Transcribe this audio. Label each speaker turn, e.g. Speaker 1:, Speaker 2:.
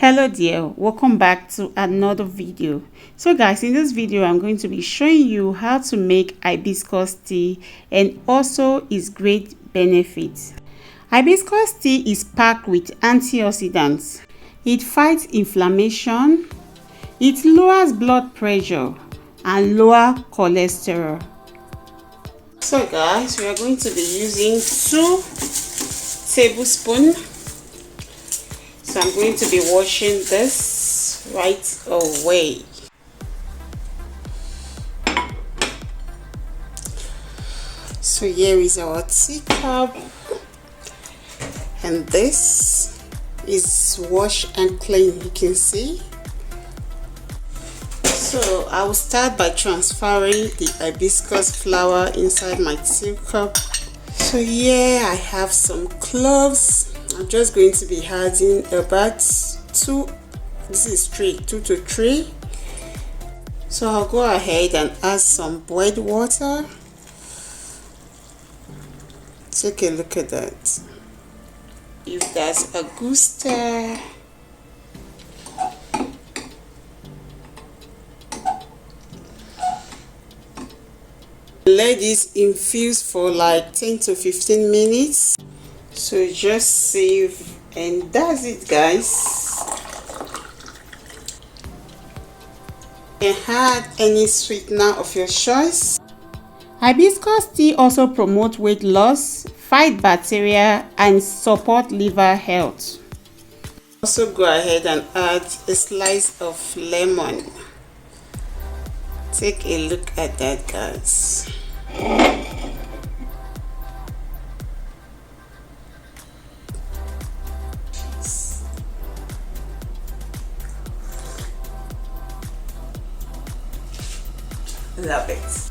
Speaker 1: Hello dear, welcome back to another video. So guys, in this video I'm going to be showing you how to make hibiscus tea and also its great benefits. Hibiscus tea is packed with antioxidants. It fights inflammation, it lowers blood pressure and lower cholesterol. So guys, we are going to be using 2 tablespoons. So I'm going to be washing this right away. So here is our teacup, and this is wash and clean, you can see. So I will start by transferring the hibiscus flower inside my teacup. So here I have some cloves. I'm just going to be adding about 2 to 3. So I'll go ahead and add some boiled water. Take a look at that. Give that a good stir. Let this infuse for like 10 to 15 minutes. So just save, and that's it guys. You can add any sweetener of your choice. Hibiscus tea also promotes weight loss, fight bacteria and support liver health. Also go ahead and add a slice of lemon. Take a look at that guys. Love it.